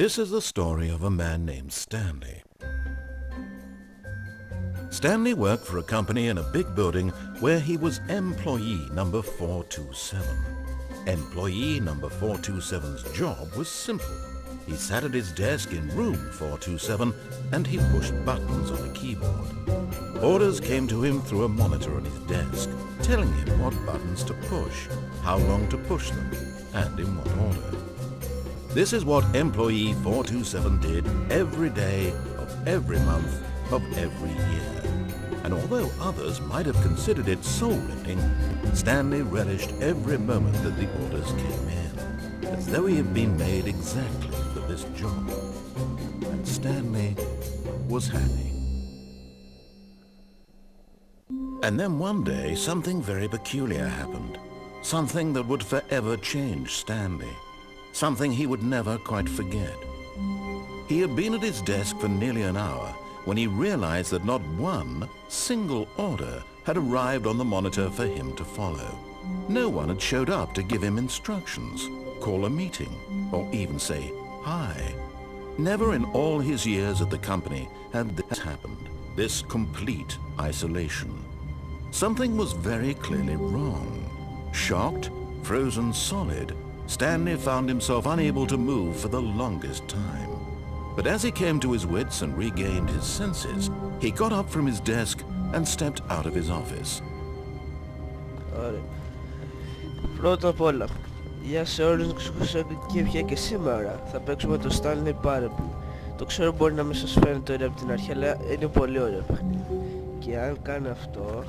This is the story of a man named Stanley. Stanley worked for a company in a big building where he was employee number 427. Employee number 427's job was simple. He sat at his desk in room 427 and he pushed buttons on a keyboard. Orders came to him through a monitor on his desk, telling him what buttons to push, how long to push them, and in what order. This is what employee 427 did every day of every month of every year. And although others might have considered it soul-lifting, Stanley relished every moment that the orders came in, as though he had been made exactly for this job. And Stanley was happy. And then one day, something very peculiar happened. Something that would forever change Stanley. Something he would never quite forget. He had been at his desk for nearly an hour when he realized that not one single order had arrived on the monitor for him to follow. No one had showed up to give him instructions, call a meeting, or even say hi. Never in all his years at the company had this happened, this complete isolation. Something was very clearly wrong. Shocked, frozen solid, Stanley found himself unable to move for the longest time. But as he came to his wits and regained his senses, he got up from his desk and stepped out of his office. Ωραία. Πρώτα απ' όλα, γεια σε όλους και πια και σήμερα θα παίξουμε το Stanley Parable. Το ξέρω μπορεί να μην σας φαίνεται ωραία από την αρχή, αλλά είναι πολύ ωραίο παιχνίδι. Και αν κάνω αυτό...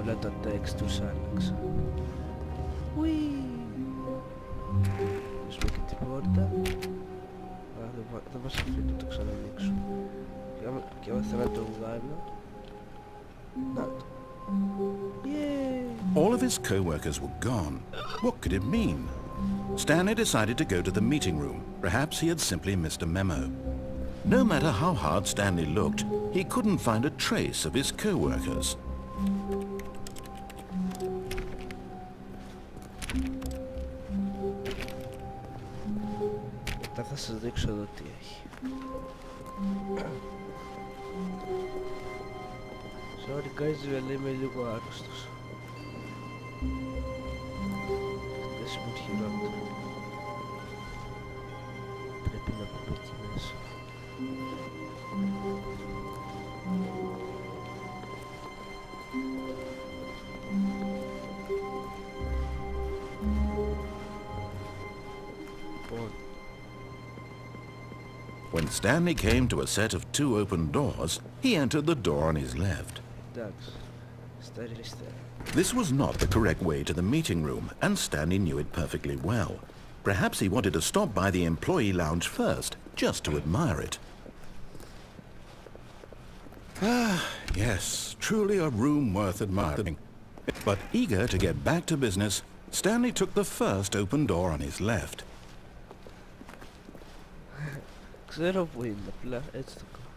όλα τα text τους άλλαξα. Βρίσκουμε και την πόρτα. Δεν μας αφήνει να το ξανανοίξουμε. Και άμα θέλω να το βγάλω... να το. All of his co-workers were gone. What could it mean? Stanley decided to go to the meeting room. Perhaps he had simply missed a memo. No matter how hard Stanley looked, he couldn't find a trace of his co-workers. Θα σας δείξω εδώ τι έχει. Sorry guys, αλλά είμαι λίγο άρρωστος. Δεν σημαίνει χειρότερο. Πρέπει να πούμε εκεί μέσα. When Stanley came to a set of two open doors, he entered the door on his left. This was not the correct way to the meeting room, and Stanley knew it perfectly well. Perhaps he wanted to stop by the employee lounge first, just to admire it. Ah, yes, truly a room worth admiring. But eager to get back to business, Stanley took the first open door on his left. Ξέρω που είναι, απλά έτσι το κάνω.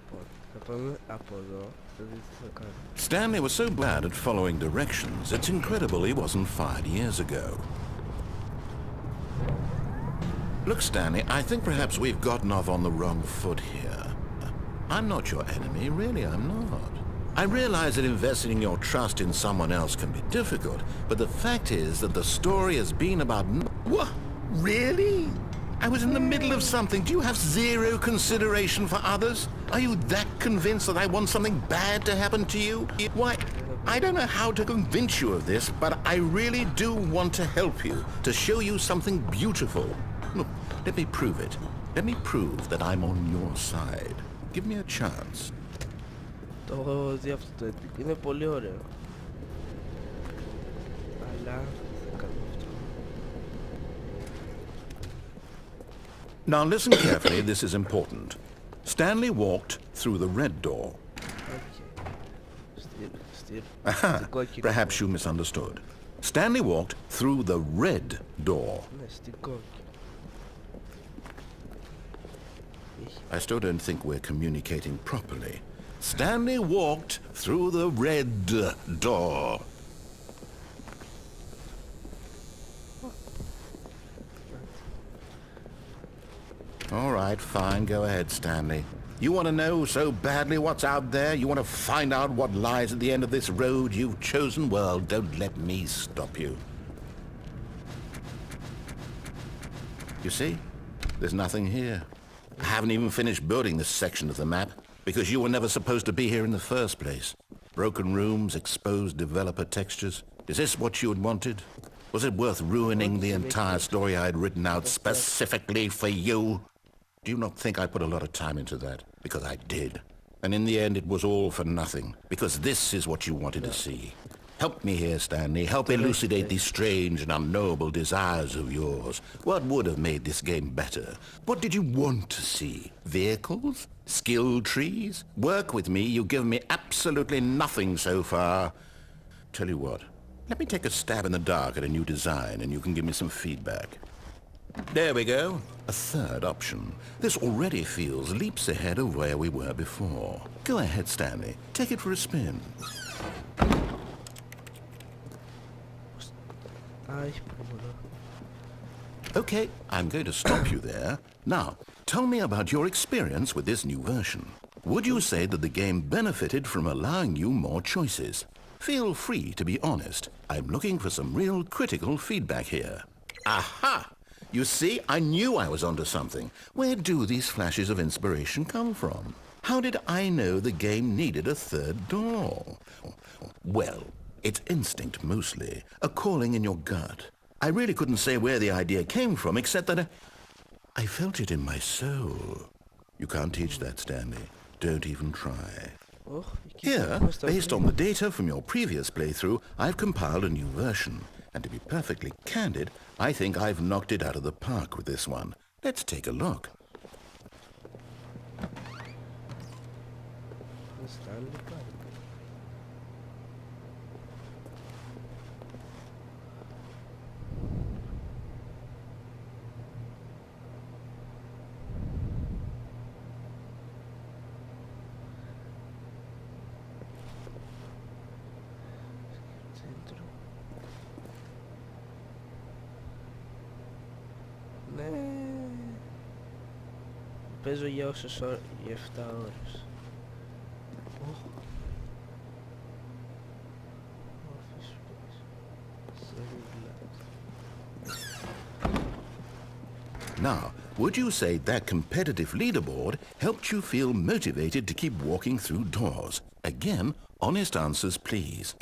Λοιπόν, θα πάμε από εδώ, θα δείτε τι θα κάνω. Stanley was so bad at following directions, it's incredible he wasn't fired years ago. Look, Stanley, I think perhaps we've gotten off on the wrong foot here. I'm not your enemy, really, I'm not. I realize that investing your trust in someone else can be difficult, but the fact is that the story has been about... What? Really? I was in the middle of something. Do you have zero consideration for others? Are you that convinced that I want something bad to happen to you? Why, I don't know how to convince you of this, but I really do want to help you, to show you something beautiful. Look, let me prove it. Let me prove that I'm on your side. Give me a chance. Το έχω δει αυτό το edit. Είναι πολύ ωραίο. Αλλά θα κάνω αυτό. Now listen carefully, this is important. Stanley walked through the red door. Aha, perhaps you misunderstood. Stanley walked through the red door. I still don't think we're communicating properly. Stanley walked through the red door. All right, fine. Go ahead, Stanley. You want to know so badly what's out there? You want to find out what lies at the end of this road you've chosen? Well, don't let me stop you. You see? There's nothing here. I haven't even finished building this section of the map because you were never supposed to be here in the first place. Broken rooms, exposed developer textures. Is this what you had wanted? Was it worth ruining the entire story I had written out specifically for you? Do you not think I put a lot of time into that? Because I did. And in the end, it was all for nothing. Because this is what you wanted to see. Help me here, Stanley. Help elucidate these strange and unknowable desires of yours. What would have made this game better? What did you want to see? Vehicles? Skill trees? Work with me. You've given me absolutely nothing so far. Tell you what. Let me take a stab in the dark at a new design and you can give me some feedback. There we go. A third option. This already feels leaps ahead of where we were before. Go ahead, Stanley. Take it for a spin. Okay, I'm going to stop you there. Now, tell me about your experience with this new version. Would you say that the game benefited from allowing you more choices? Feel free to be honest. I'm looking for some real critical feedback here. Aha! You see, I knew I was onto something. Where do these flashes of inspiration come from? How did I know the game needed a third door? Well, it's instinct mostly, a calling in your gut. I really couldn't say where the idea came from, except that I felt it in my soul. You can't teach that, Stanley. Don't even try. Here, based on the data from your previous playthrough, I've compiled a new version. And to be perfectly candid, I think I've knocked it out of the park with this one. Let's take a look. Παίζω για όσες ώρες, για 7 ώρες. Now, would you say that competitive leaderboard helped you feel motivated to keep walking through doors? Again, honest answers, please.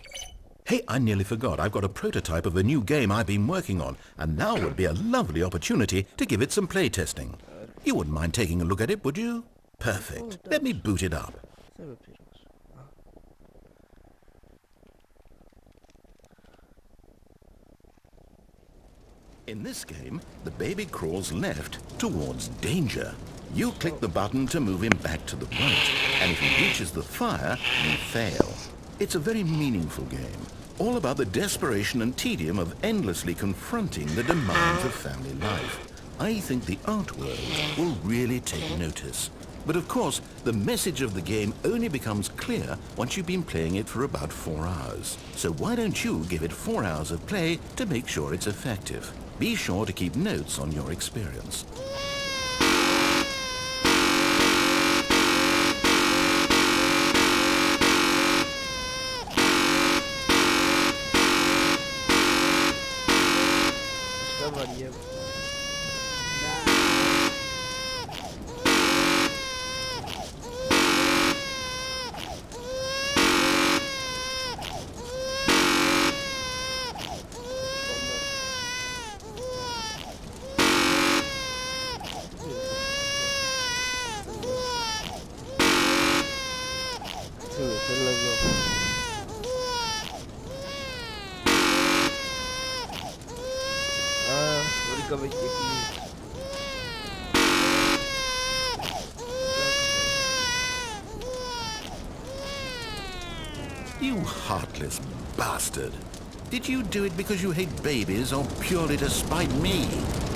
Hey, I nearly forgot. I've got a prototype of a new game I've been working on, and now would be a lovely opportunity to give it some playtesting. You wouldn't mind taking a look at it, would you? Perfect. Let me boot it up. In this game, the baby crawls left towards danger. You click the button to move him back to the right, and if he reaches the fire, you fail. It's a very meaningful game, all about the desperation and tedium of endlessly confronting the demands of family life. I think the art world will really take notice. But of course, the message of the game only becomes clear once you've been playing it for about 4 hours. So why don't you give it 4 hours of play to make sure it's effective? Be sure to keep notes on your experience. You heartless bastard. Did you do it because you hate babies or purely to spite me?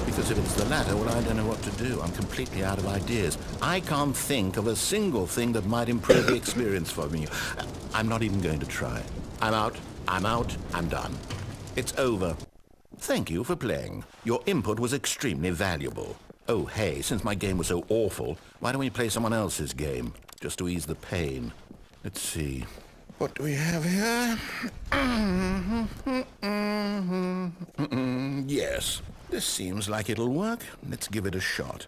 Because if it's the latter, well, I don't know what to do. I'm completely out of ideas. I can't think of a single thing that might improve the experience for me. I'm not even going to try. I'm out, I'm done. It's over. Thank you for playing. Your input was extremely valuable. Oh, hey, since my game was so awful, why don't we play someone else's game, just to ease the pain? Let's see. What do we have here? Yes, this seems like it'll work. Let's give it a shot.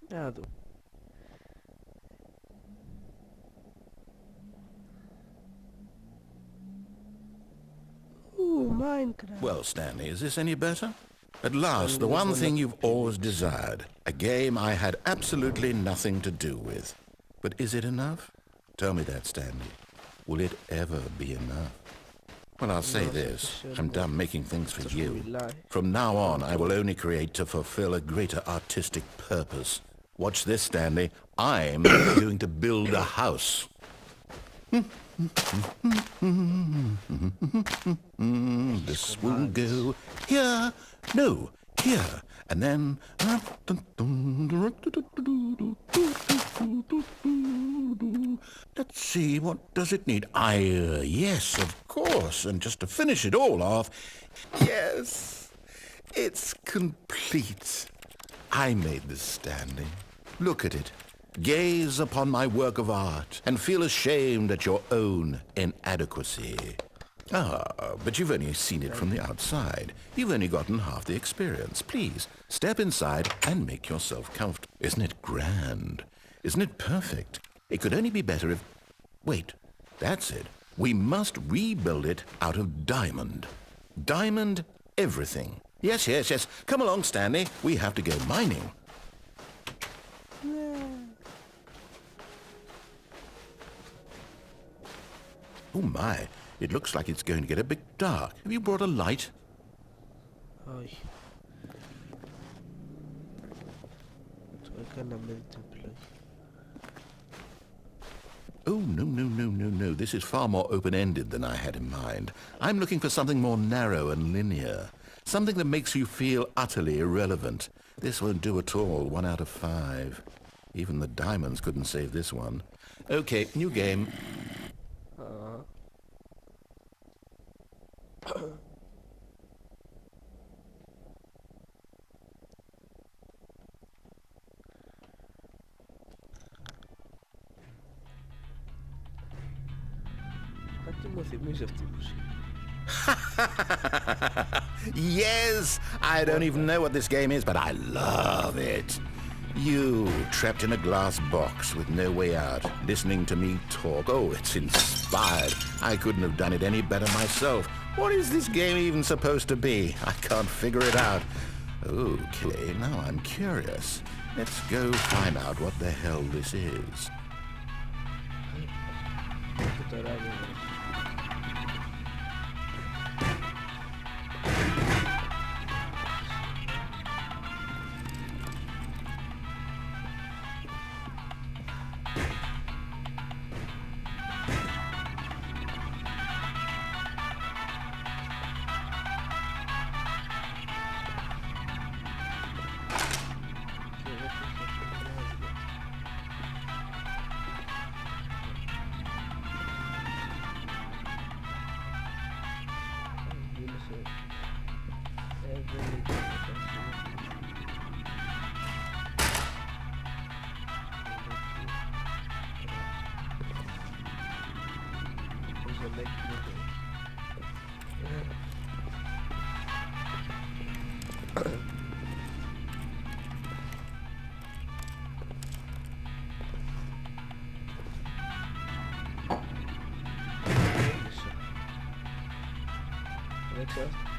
Να δω. Minecraft. Well, Stanley, is this any better? At last, the one thing you've always desired. A game I had absolutely nothing to do with. But is it enough? Tell me that, Stanley. Will it ever be enough? Well, I'll say this. I'm done making things for you. From now on, I will only create to fulfill a greater artistic purpose. Watch this, Stanley. I'm going to build a house. This will go here. No, here. And then... Let's see, what does it need? Yes, of course. And just to finish it all off... Yes, it's complete. I made this, Stanley. Look at it. Gaze upon my work of art and feel ashamed at your own inadequacy. But you've only seen it from the outside. You've only gotten half the experience. Please, step inside and make yourself comfortable. Isn't it grand? Isn't it perfect? It could only be better if... Wait, that's it. We must rebuild it out of diamond. Diamond everything. Yes. Come along, Stanley. We have to go mining. Oh my, it looks like it's going to get a bit dark. Have you brought a light? Όχι. Το έκανα με την επιλογή. Oh, no. This is far more open-ended than I had in mind. I'm looking for something more narrow and linear. Something that makes you feel utterly irrelevant. This won't do at all. 1 out of 5. Even the diamonds couldn't save this one. Okay, new game. Κάτι μου θυμίζει αυτή η μουσική. Yes! I don't even know what this game is, but I love it. You, trapped in a glass box with no way out, listening to me talk. Oh, it's inspired. I couldn't have done it any better myself. What is this game even supposed to be? I can't figure it out. Okay, now I'm curious. Let's go find out what the hell this is. Έχω το ράδιο.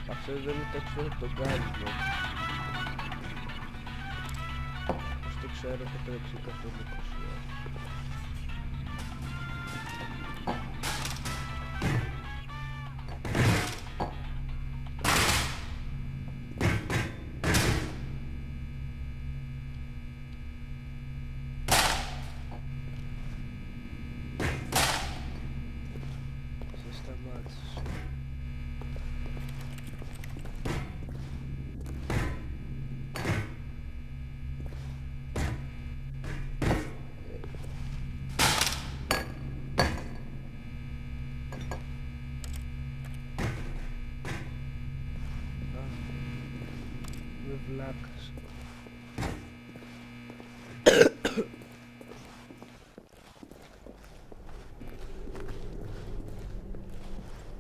Αυτό δεν είναι τέτοιο από τον κάλυβο. Πώς το ξέρω, θα τρέξει καθόλου 20 ώρα. Σε σταμάτησες. βλάκας.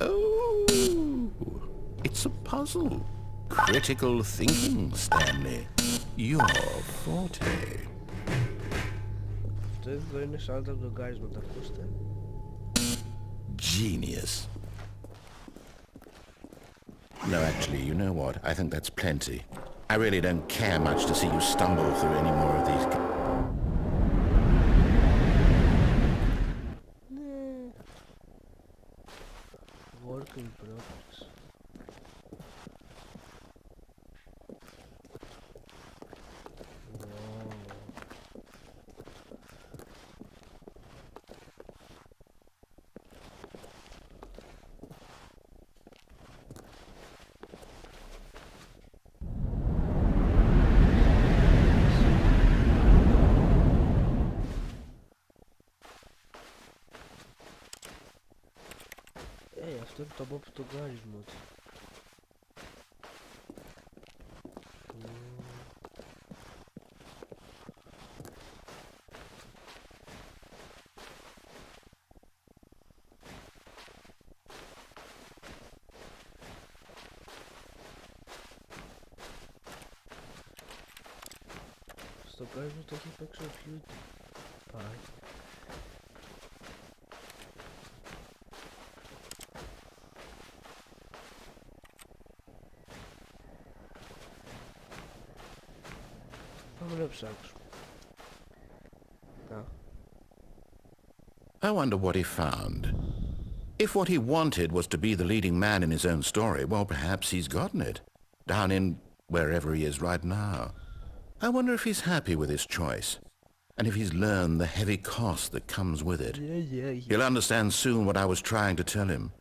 Oh, it's a puzzle. Critical thinking, Stanley. Your forte. Αυτό εδώ είναι σαν το μπλοκάρισμα, τα ακούστε. Genius. No, actually, you know what? I think that's plenty. I really don't care much to see you stumble through any more of these... Ναι. Work in progress. Αυτό είναι το από το γκάρισμα του. Στο γκάρισμα το έχει παίξει ο PewDiePie. I wonder what he found. If what he wanted was to be the leading man in his own story, well, perhaps he's gotten it. Down in wherever he is right now. I wonder if he's happy with his choice. And if he's learned the heavy cost that comes with it. Yeah. He'll understand soon what I was trying to tell him.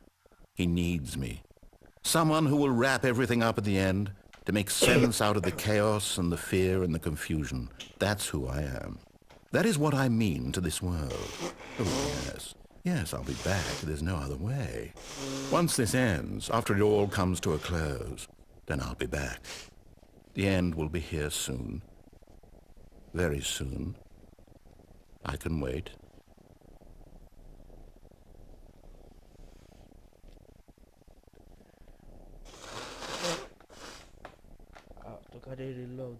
He needs me. Someone who will wrap everything up at the end, to make sense out of the chaos and the fear and the confusion. That's who I am. That is what I mean to this world. Oh, yes. Yes, I'll be back. There's no other way. Once this ends, after it all comes to a close, then I'll be back. The end will be here soon. Very soon. I can wait. Το κάνει reload.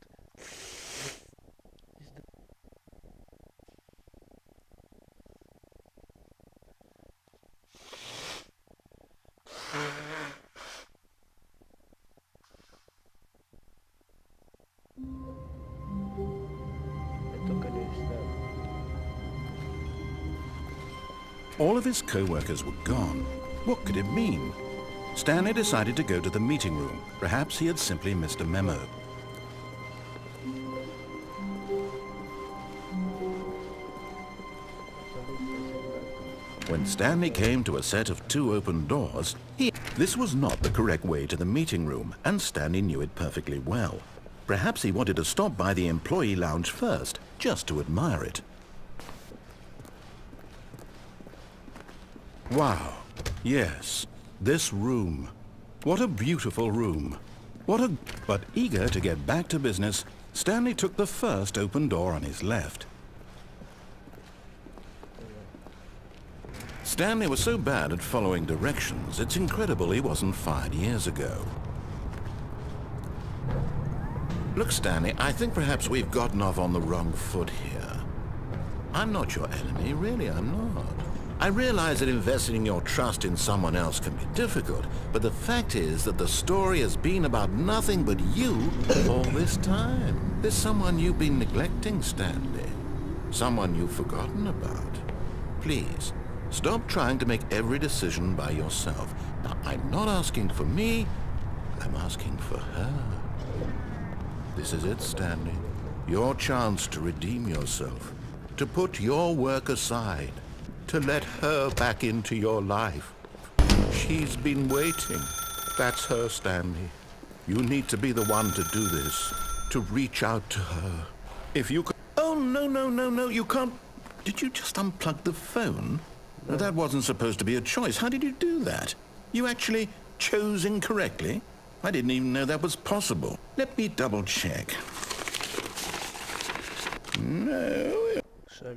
All of his co-workers were gone. What could it mean? Stanley decided to go to the meeting room. Perhaps he had simply missed a memo. When Stanley came to a set of 2 open doors, this was not the correct way to the meeting room, and Stanley knew it perfectly well. Perhaps he wanted to stop by the employee lounge first, just to admire it. Wow, yes, this room. What a beautiful room. But eager to get back to business, Stanley took the first open door on his left. Stanley was so bad at following directions, it's incredible he wasn't fired years ago. Look, Stanley, I think perhaps we've gotten off on the wrong foot here. I'm not your enemy, really, I'm not. I realize that investing your trust in someone else can be difficult, but the fact is that the story has been about nothing but you all this time. There's someone you've been neglecting, Stanley. Someone you've forgotten about. Please, stop trying to make every decision by yourself. Now, I'm not asking for me, I'm asking for her. This is it, Stanley. Your chance to redeem yourself, to put your work aside, to let her back into your life. She's been waiting. That's her, Stanley. You need to be the one to do this, to reach out to her. If you could... Oh, no, you can't... Did you just unplug the phone? No. That wasn't supposed to be a choice. How did you do that? You actually chose incorrectly? I didn't even know that was possible. Let me double check. No. Sorry.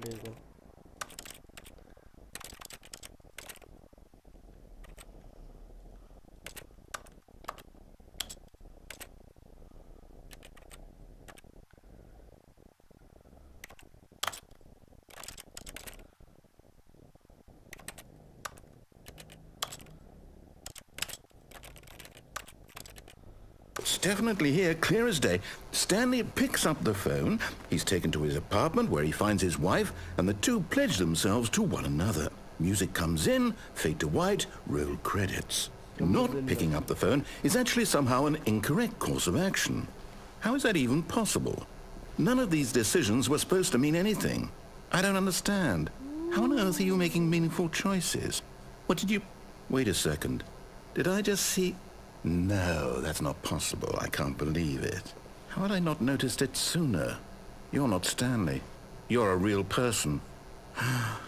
It's definitely here, clear as day. Stanley picks up the phone. He's taken to his apartment where he finds his wife, and the two pledge themselves to one another. Music comes in, fade to white, roll credits. Not picking up the phone is actually somehow an incorrect course of action. How is that even possible? None of these decisions were supposed to mean anything. I don't understand. How on earth are you making meaningful choices? What did you... Wait a second. Did I just see... No, that's not possible. I can't believe it. How had I not noticed it sooner? You're not Stanley. You're a real person. I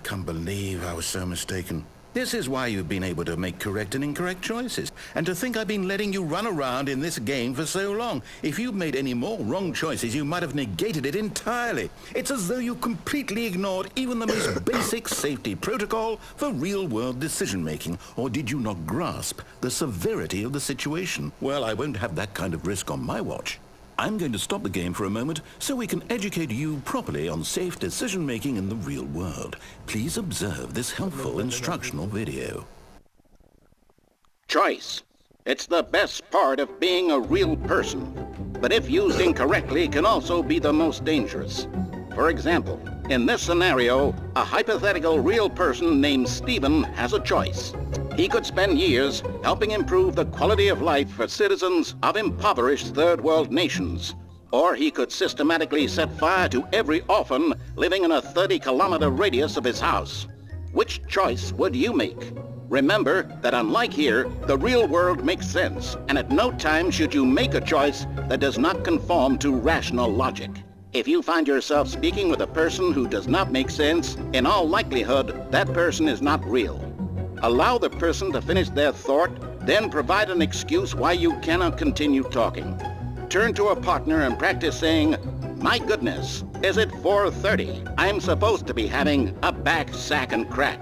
can't believe I was so mistaken. This is why you've been able to make correct and incorrect choices. And to think I've been letting you run around in this game for so long. If you'd made any more wrong choices, you might have negated it entirely. It's as though you completely ignored even the most basic safety protocol for real-world decision-making. Or did you not grasp the severity of the situation? Well, I won't have that kind of risk on my watch. I'm going to stop the game for a moment so we can educate you properly on safe decision-making in the real world. Please observe this helpful instructional video. Choice. It's the best part of being a real person, but if used incorrectly can also be the most dangerous. For example, in this scenario, a hypothetical real person named Stephen has a choice. He could spend years helping improve the quality of life for citizens of impoverished third world nations. Or he could systematically set fire to every orphan living in a 30-kilometer radius of his house. Which choice would you make? Remember that unlike here, the real world makes sense, and at no time should you make a choice that does not conform to rational logic. If you find yourself speaking with a person who does not make sense, in all likelihood, that person is not real. Allow the person to finish their thought, then provide an excuse why you cannot continue talking. Turn to a partner and practice saying, "My goodness, is it 4:30? I'm supposed to be having a back, sack, and crack."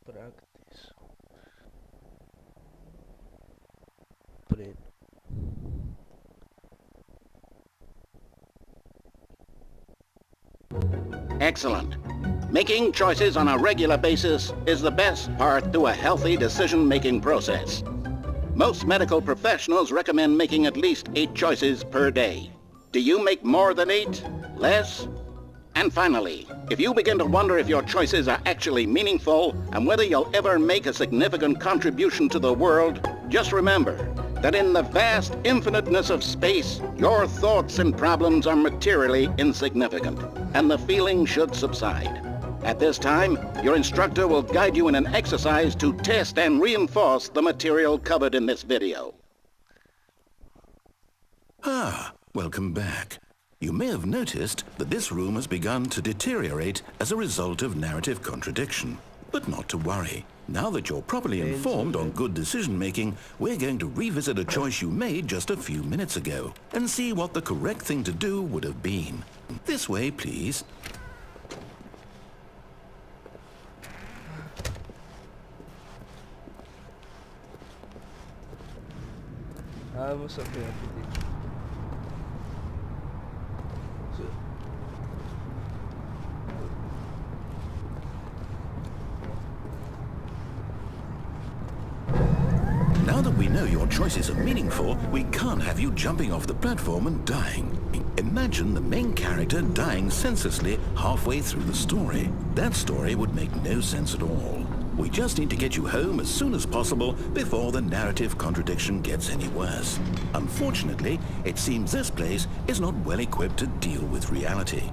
Practice. Πριν. Excellent. Making choices on a regular basis is the best part to a healthy decision-making process. Most medical professionals recommend making at least 8 choices per day. Do you make more than 8? Less? And finally, if you begin to wonder if your choices are actually meaningful and whether you'll ever make a significant contribution to the world, just remember that in the vast infiniteness of space, your thoughts and problems are materially insignificant, and the feeling should subside. At this time, your instructor will guide you in an exercise to test and reinforce the material covered in this video. Welcome back. You may have noticed that this room has begun to deteriorate as a result of narrative contradiction. But not to worry. Now that you're properly informed on good decision-making, we're going to revisit a choice you made just a few minutes ago and see what the correct thing to do would have been. This way, please. Vamos a ver. Now that we know your choices are meaningful, we can't have you jumping off the platform and dying. Imagine the main character dying senselessly halfway through the story. That story would make no sense at all. We just need to get you home as soon as possible before the narrative contradiction gets any worse. Unfortunately, it seems this place is not well equipped to deal with reality.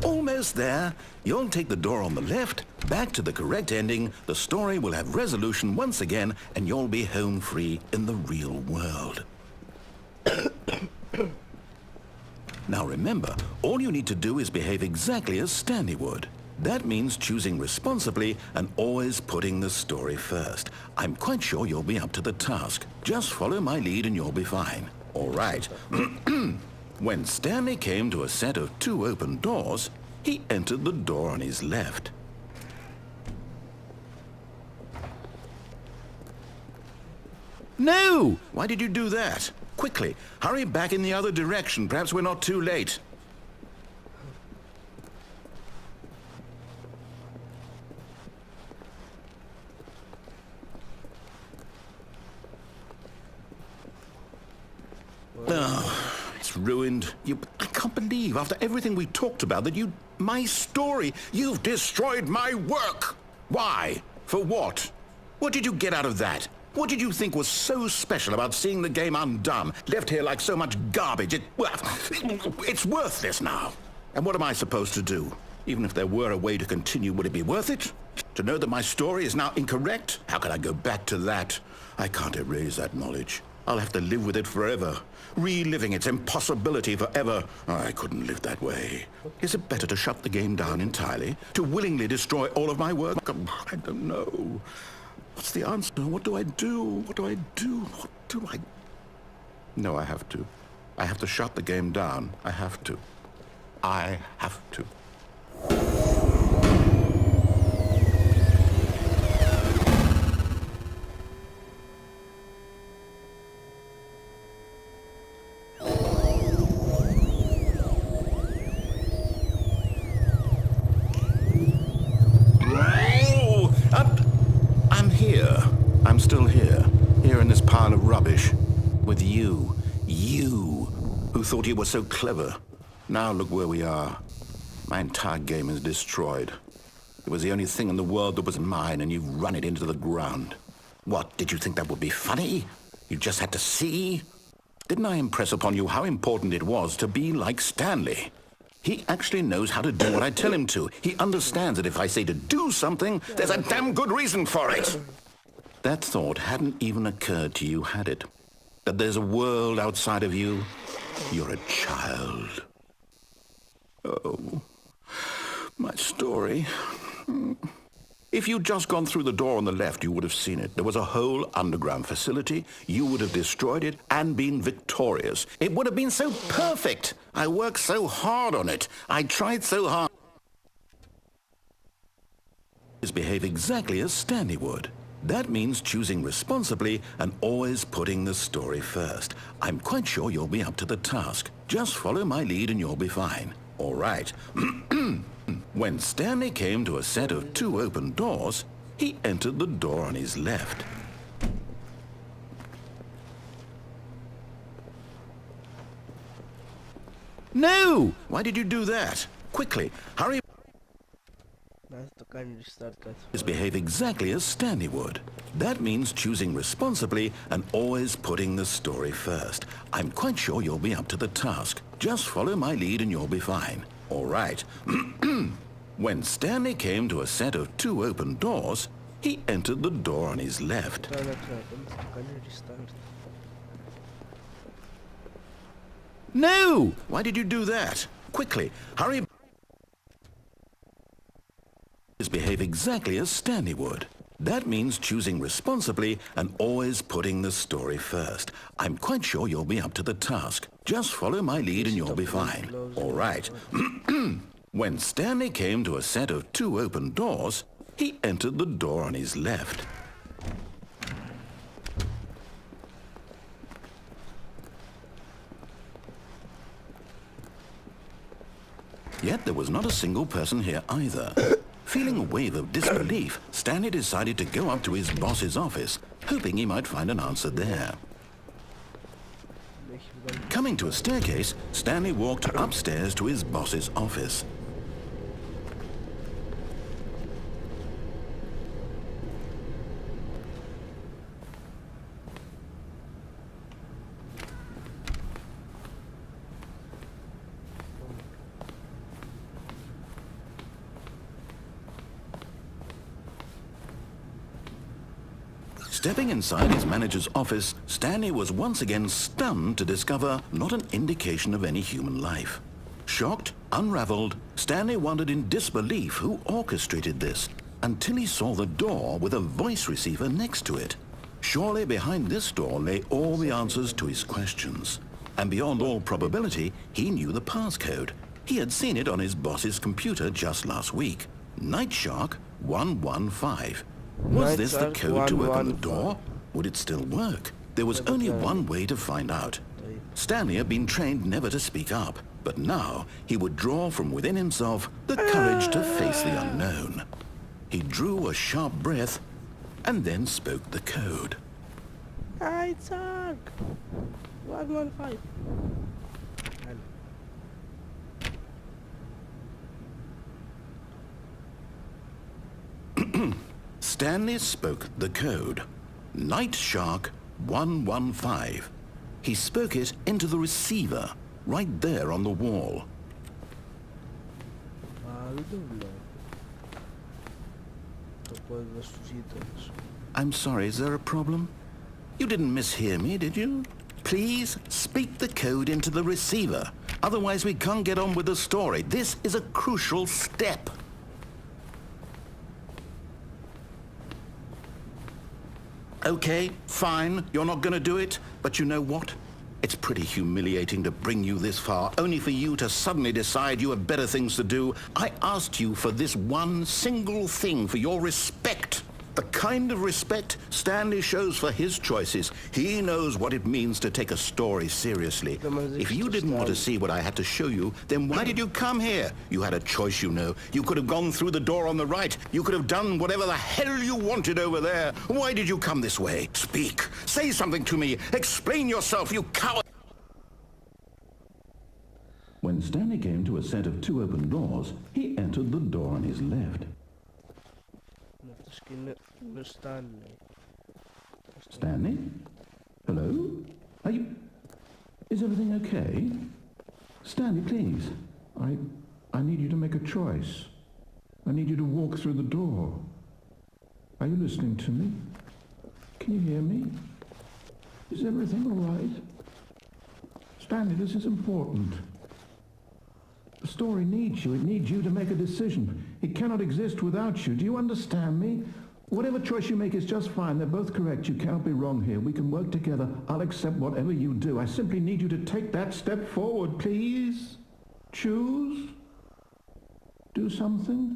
Almost there. You'll take the door on the left, back to the correct ending, the story will have resolution once again, and you'll be home free in the real world. Now remember, all you need to do is behave exactly as Stanley would. That means choosing responsibly and always putting the story first. I'm quite sure you'll be up to the task. Just follow my lead and you'll be fine. All right. When Stanley came to a set of 2 open doors, he entered the door on his left. No! Why did you do that? Quickly, hurry back in the other direction. Perhaps we're not too late. Oh, it's ruined. I can't believe, after everything we talked about, that my story, you've destroyed my work. Why? For what? What did you get out of that? What did you think was so special about seeing the game undone, left here like so much garbage? It's worthless now. And what am I supposed to do? Even if there were a way to continue, would it be worth it? To know that my story is now incorrect? How can I go back to that? I can't erase that knowledge. I'll have to live with it forever, reliving its impossibility forever. I couldn't live that way. Is it better to shut the game down entirely? To willingly destroy all of my work? I don't know. What's the answer? What do I do? What do I do? What do I... No, I have to. I have to shut the game down. I have to. I have to. I'm still here in this pile of rubbish, with you, who thought you were so clever. Now look where we are. My entire game is destroyed. It was the only thing in the world that was mine, and you've run it into the ground. What, did you think that would be funny? You just had to see? Didn't I impress upon you how important it was to be like Stanley? He actually knows how to do what I tell him to. He understands that if I say to do something, there's a damn good reason for it. That thought hadn't even occurred to you, had it? That there's a world outside of you? You're a child. Oh, my story. If you'd just gone through the door on the left, you would have seen it. There was a whole underground facility. You would have destroyed it and been victorious. It would have been so perfect. I worked so hard on it. I tried so hard. Behave exactly as Stanley would. That means choosing responsibly and always putting the story first. I'm quite sure you'll be up to the task. Just follow my lead and you'll be fine. All right. When Stanley came to a set of 2 open doors, he entered the door on his left. No! Why did you do that? Quickly, hurry. Behave exactly as Stanley would. That means choosing responsibly and always putting the story first. I'm quite sure you'll be up to the task. Just follow my lead and you'll be fine. All right. When Stanley came to a set of 2 open doors, he entered the door on his left. No! Why did you do that? Quickly, hurry. Behave exactly as Stanley would. That means choosing responsibly and always putting the story first. I'm quite sure you'll be up to the task. Just follow my lead and you'll be fine. All right. When Stanley came to a set of 2 open doors, he entered the door on his left. Yet there was not a single person here either. Feeling a wave of disbelief, Stanley decided to go up to his boss's office, hoping he might find an answer there. Coming to a staircase, Stanley walked upstairs to his boss's office. Stepping inside his manager's office, Stanley was once again stunned to discover not an indication of any human life. Shocked, unraveled, Stanley wondered in disbelief who orchestrated this, until he saw the door with a voice receiver next to it. Surely behind this door lay all the answers to his questions. And beyond all probability, he knew the passcode. He had seen it on his boss's computer just last week. Night Shark 115. Was this the code to open the door? Would it still work? There was only one way to find out. Stanley had been trained never to speak up, but now he would draw from within himself the courage to face the unknown. He drew a sharp breath and then spoke the code. Night Shark 115. Stanley spoke the code. Night Shark 115. He spoke it into the receiver, right there on the wall. I'm sorry, is there a problem? You didn't mishear me, did you? Please speak the code into the receiver. Otherwise we can't get on with the story. This is a crucial step. Okay, fine, you're not gonna do it, but you know what? It's pretty humiliating to bring you this far, only for you to suddenly decide you have better things to do. I asked you for this one single thing, for your respect. The kind of respect Stanley shows for his choices. He knows what it means to take a story seriously. If you didn't want to see what I had to show you, then why did you come here? You had a choice, you know. You could have gone through the door on the right. You could have done whatever the hell you wanted over there. Why did you come this way? Speak. Say something to me. Explain yourself, you coward. When Stanley came to a set of two open doors, he entered the door on his left. Stanley. Stanley? Hello? Are you... Is everything okay? Stanley, please. I need you to make a choice. I need you to walk through the door. Are you listening to me? Can you hear me? Is everything all right? Stanley, this is important. The story needs you. It needs you to make a decision. It cannot exist without you. Do you understand me? Whatever choice you make is just fine. They're both correct. You cannot be wrong here. We can work together. I'll accept whatever you do. I simply need you to take that step forward, please. Choose. Do something.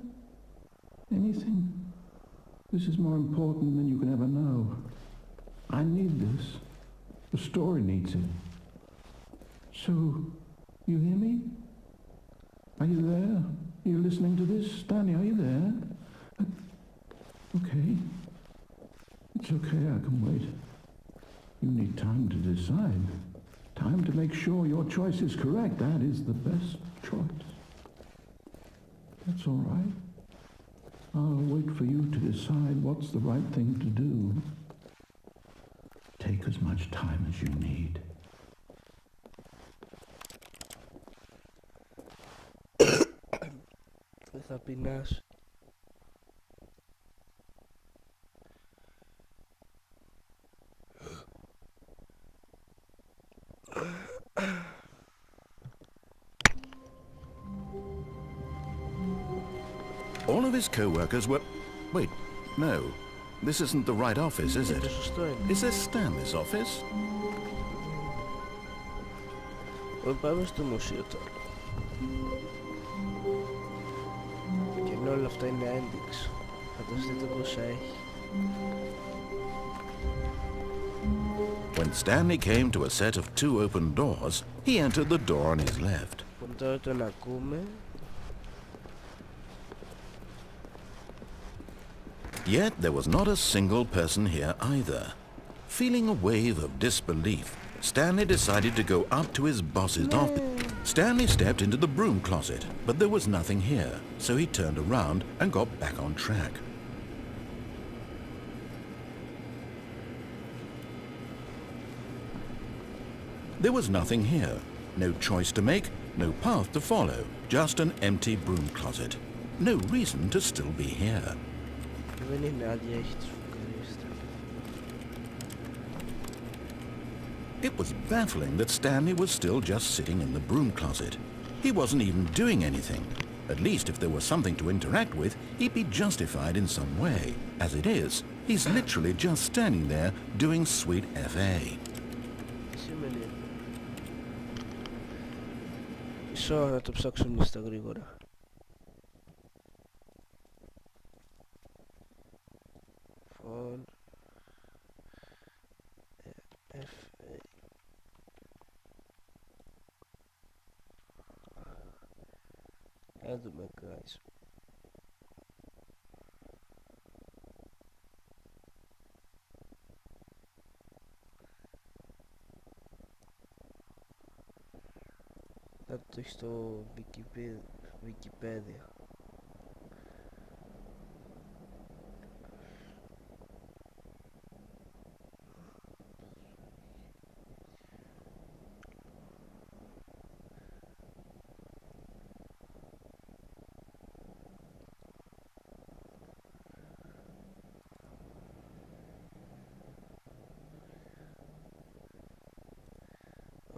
Anything. This is more important than you can ever know. I need this. The story needs it. So, you hear me? Are you there? Are you listening to this? Stanley, are you there? Okay. It's okay, I can wait. You need time to decide. Time to make sure your choice is correct. That is the best choice. That's all right. I'll wait for you to decide what's the right thing to do. Take as much time as you need. Δεν θα πεινάς. All of his co-workers were... Wait, no. This isn't the right office, is it? Is this Stanley's office? Πάμε στο μουσείο τώρα. Και ενώ όλα αυτά είναι ένδειξη, φανταστείτε πόσα έχει. When Stanley came to a set of two open doors, he entered the door on his left. Τώρα τον ακούμε. Yet there was not a single person here either. Feeling a wave of disbelief, Stanley decided to go up to his boss's office. Stanley stepped into the broom closet, but there was nothing here, so he turned around and got back on track. There was nothing here. No choice to make, no path to follow, just an empty broom closet. No reason to still be here. Δεν είναι άδεια, έχει τις φουκαρίστρες. It was baffling that Stanley was still just sitting in the broom closet. He wasn't even doing anything. At least if there was something to interact with, he'd be justified in some way. As it is, he's literally just standing there doing sweet FA. Σημαίνει. Μισό να το ψάξουμε στα γρήγορα. Phone FA. Να δούμε, guys. Να το έχει στο Wikipedia.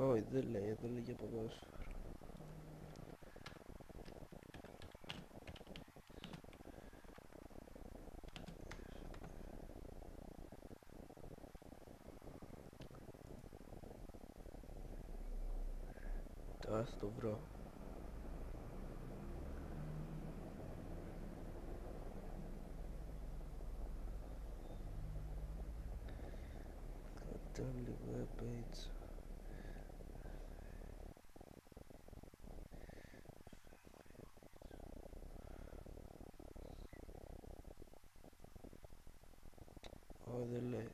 Όχι, δεν λέει για ποδόσφαιρο. Τώρα θα το βρω. Stanley web page. Δεν λέει.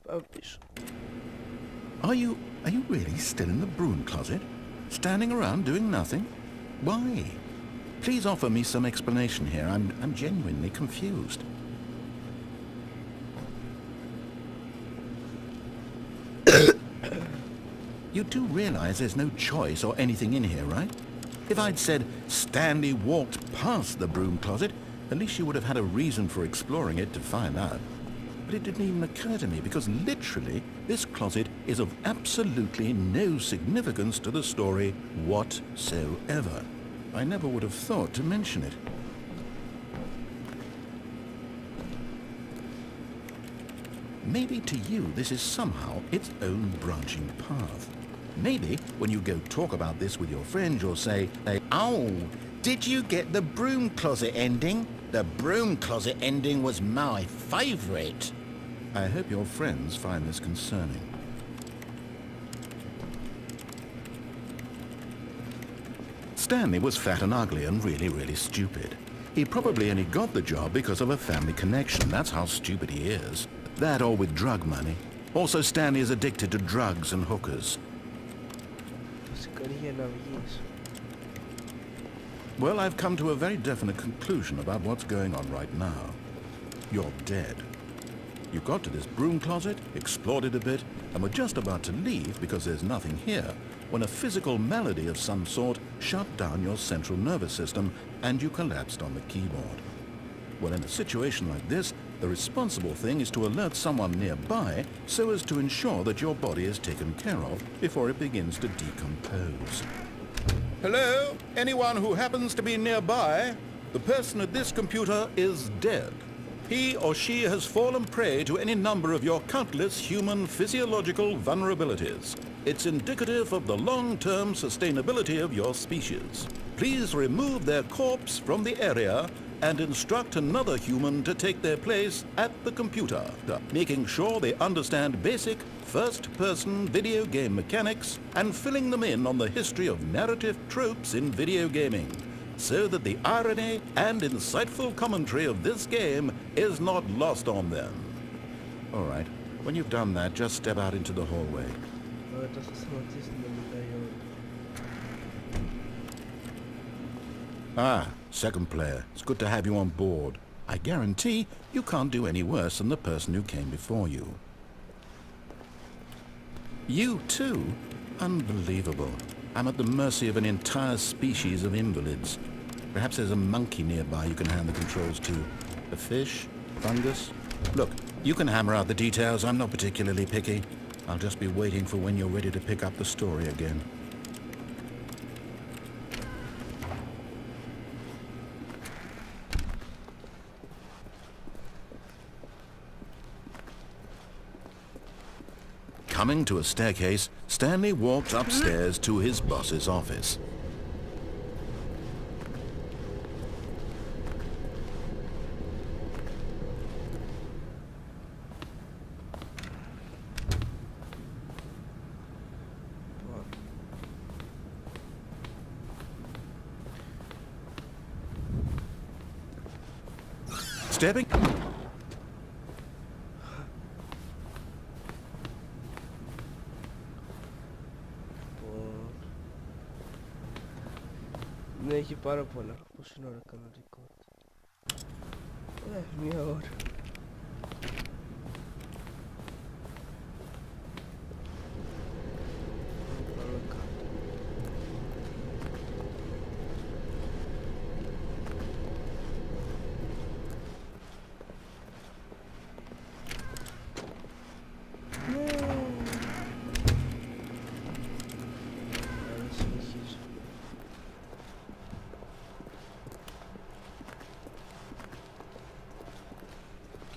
Πάμε πίσω. Are you really still in the broom closet? Standing around doing nothing? Why? Please offer me some explanation here. I'm genuinely confused. You do realize there's no choice or anything in here, right? If I'd said Stanley walked past the broom closet, at least you would have had a reason for exploring it to find out. But it didn't even occur to me because literally this closet is of absolutely no significance to the story whatsoever. I never would have thought to mention it. Maybe to you this is somehow its own branching path. Maybe when you go talk about this with your friends you'll say, "Oh, did you get the broom closet ending? The broom closet ending was my favourite." I hope your friends find this concerning. Stanley was fat and ugly and really stupid. He probably only got the job because of a family connection. That's how stupid he is. That or with drug money. Also, Stanley is addicted to drugs and hookers. Well, I've come to a very definite conclusion about what's going on right now. You're dead. You got to this broom closet, explored it a bit, and were just about to leave because there's nothing here, when a physical malady of some sort shut down your central nervous system and you collapsed on the keyboard. Well, in a situation like this, the responsible thing is to alert someone nearby so as to ensure that your body is taken care of before it begins to decompose. Hello? Anyone who happens to be nearby? The person at this computer is dead. He or she has fallen prey to any number of your countless human physiological vulnerabilities. It's indicative of the long-term sustainability of your species. Please remove their corpse from the area and instruct another human to take their place at the computer, making sure they understand basic first-person video game mechanics and filling them in on the history of narrative tropes in video gaming, so that the irony and insightful commentary of this game is not lost on them. All right, when you've done that, just step out into the hallway. Ah, second player. It's good to have you on board. I guarantee you can't do any worse than the person who came before you. You too? Unbelievable. I'm at the mercy of an entire species of invalids. Perhaps there's a monkey nearby you can hand the controls to. A fish? Fungus? Look, you can hammer out the details. I'm not particularly picky. I'll just be waiting for when you're ready to pick up the story again. Coming to a staircase, Stanley walked upstairs to his boss's office. Stepping... Ναι, έχει πάρα πολλά. Πώς είναι ώρα κανονικότητα? Μία ώρα. Πάμε κάτω. Άρα συνεχίζω.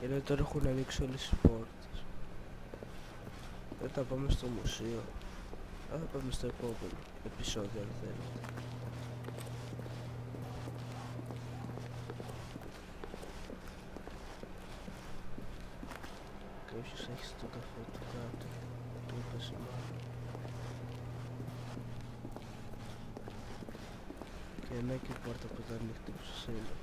Και λέει τώρα έχουν ανοίξει όλες τις πόρτες. Δεν θα πάμε στο μουσείο. Θα πάμε στο επόμενο επεισόδιο αν θέλετε. Κάποιος έχει στο καφέ του κάτω. Του έπεσε μάλλον. Και ένα και η πόρτα που ήταν ανοιχτή που σας έλεγα.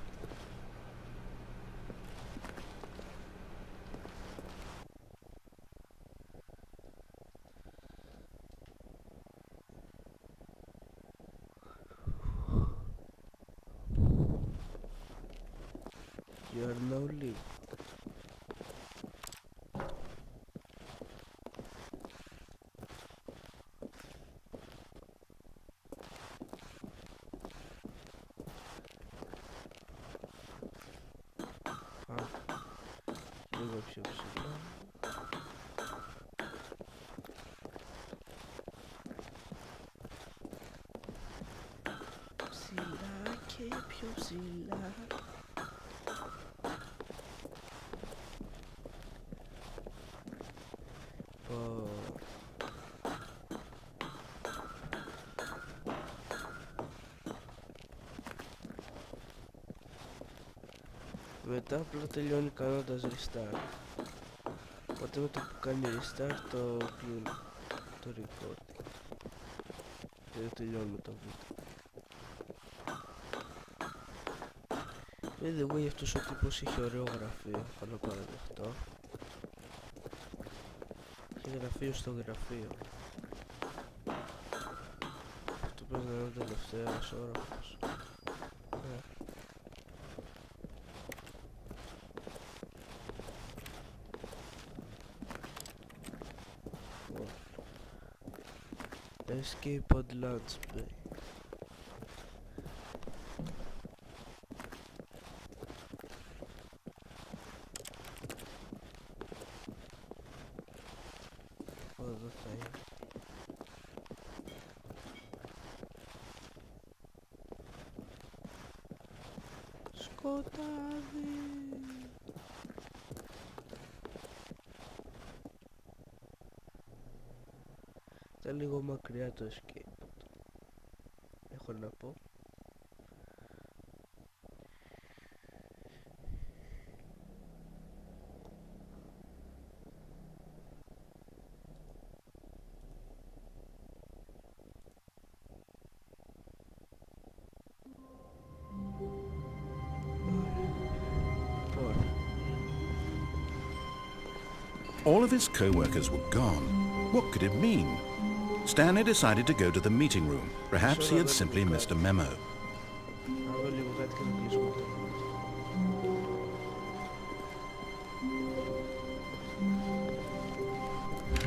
You are now leaving. Λίγο πιο ψηλά. Ψηλά και πιο ψηλά. Μετά απλά τελειώνει κάνοντας restart. Οπότε με το που κάνει restart το κλείνει το recording. Και δεν τελειώνουμε το βίντεο. By the way, αυτός ο τύπος είχε ωραίο γραφείο, θα το παραδεχτώ. Είχε γραφείο στο γραφείο. Αυτό πρέπει να είναι ο τελευταίος όροφος. Escape on Lunch Bay. Εδώ θα είναι. Σκοτάδι. Ήταν λίγο μακριά το escape. Έχω να πω. All of his co-workers were gone. What could it mean? Stanley decided to go to the meeting room. Perhaps he had simply missed a memo.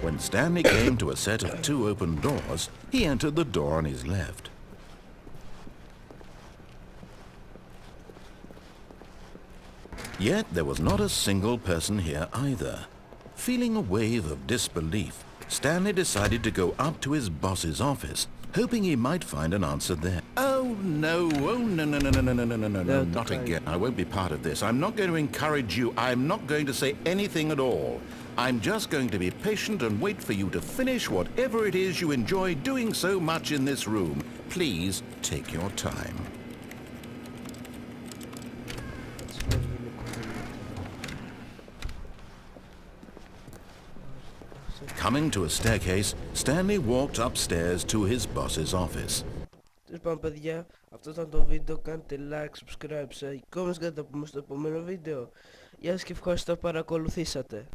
When Stanley came to a set of 2 open doors, he entered the door on his left. Yet there was not a single person here either. Feeling a wave of disbelief, Stanley decided to go up to his boss's office, hoping he might find an answer there. Oh no, no, not again. I won't be part of this. I'm not going to encourage you. I'm not going to say anything at all. I'm just going to be patient and wait for you to finish whatever it is you enjoy doing so much in this room. Please take your time. Coming to a staircase, Stanley walked upstairs to his boss's office. Τέλος πάντων παιδιά, αυτό ήταν το βίντεο, κάντε like, subscribe, σε εικόνες, για να τα πούμε στο επόμενο βίντεο. Γεια σας και ευχαριστώ που παρακολουθήσατε.